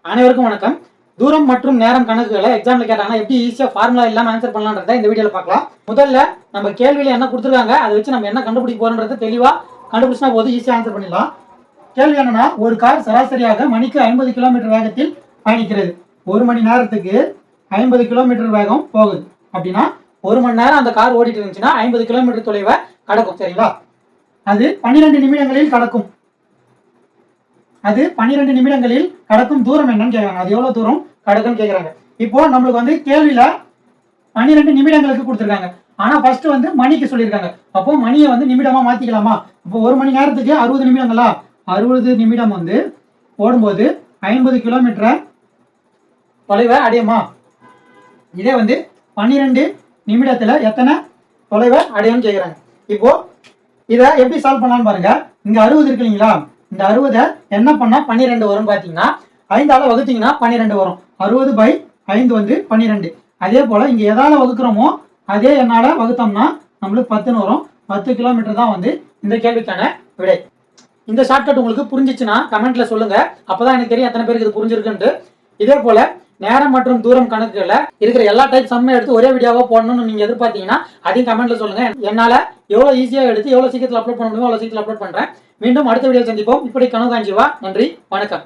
அனைவருக்கும் வணக்கம். தூரம் மற்றும் நேரம் கணக்குகளை எக்ஸாம்ல கேட்டாங்கன்னா எப்படி ஈஸியா ஃபார்முலா இல்லாம ஆன்சர் பண்ணலாம்ன்றத இந்த வீடியோல பார்க்கலாம். முதல்ல நம்ம கேள்வியில என்ன கொடுத்துருக்காங்க அதை வச்சு நம்ம என்ன கண்டுபிடிக்க போறோம்ன்றத தெளிவா கண்டுபிடிச்சா போது ஈஸியா ஆன்சர் பண்ணிடலாம். கேள்வி என்னன்னா, ஒரு கார் சராசரியாக மணிக்கு 50 கிலோமீட்டர் வேகத்தில் பயணிக்கிறது. ஒரு மணி நேரத்துக்கு 50 கிலோமீட்டர் வேகம் போகுது அப்படின்னா ஒரு மணி நேரம் அந்த கார் ஓடிட்டு இருந்துச்சுன்னா 50 கிலோமீட்டர் தொலைவை கடக்கும். சரிங்களா? அது 12 நிமிடங்களில் கடக்கும். அது 12 நிமிடங்களில் கடக்கும் தூரம் என்னன்னு கேட்கறாங்க. அது எவ்வளவு தூரம் கடக்குன்னு கேட்கறாங்க. இப்போ நம்மளுக்கு வந்து கேள்வியில 12 நிமிடங்களுக்கு கொடுத்துருக்காங்க. ஆனா ஃபர்ஸ்ட் வந்து மணிக்கு சொல்லியிருக்காங்க. அப்போ மணியை வந்து நிமிடமா மாத்திக்கலாமா? இப்போ ஒரு மணி நேரத்துக்கு 60 நிமிடங்களா? 60 நிமிடம் வந்து ஓடும்போது 50 கிலோமீட்டர் தொலைவை அடையுமா? இதே வந்து 12 நிமிடத்துல எத்தனை தொலைவை அடையும்னு கேட்கறாங்க. இப்போ இதை எப்படி சால்வ் பண்ணலாம்னு பாருங்க. இங்க 60 இருக்கு இல்லைங்களா? இந்த 60 என்ன பண்ணா 12 வரும் பாத்தீங்கன்னா 5ஆல வகுத்தீங்கன்னா 12 வரும். 60/5 வந்து 12. அதே போல இங்க எதால வகுக்கிறோமோ அதே எண்ணால வகுத்தோம்னா நம்மளுக்கு 10 வரும். 10 கிலோமீட்டர் தான் வந்து இந்த கேள்விக்கான விடை. இந்த ஷார்ட்கட் உங்களுக்கு புரிஞ்சிச்சுன்னா கமெண்ட்ல சொல்லுங்க. அப்பதான் எனக்கு தெரியும் எத்தனை பேருக்கு இது புரிஞ்சிருக்குன்ட்டு. இதே போல நேரம் மற்றும் தூரம் கணக்குல இருக்கிற எல்லா டைப் சம்மை எடுத்து ஒரே வீடியோவா போடணும்னு நீங்க எதிர்பார்த்தீங்கன்னா அதையும் கமெண்ட்ல சொல்லுங்க. என்னால எவ்வளவு ஈஸியா எடுத்து எவ்வளவு சீக்கிரத்தில் அப்லோட் பண்ண முடியுமோ அவ்வளவு சீக்கிரத்தில் அப்லோட் பண்றேன். மீண்டும் அடுத்த வீடியோ சந்திப்போம். இப்படி கனவு காஞ்சிவா. நன்றி, வணக்கம்.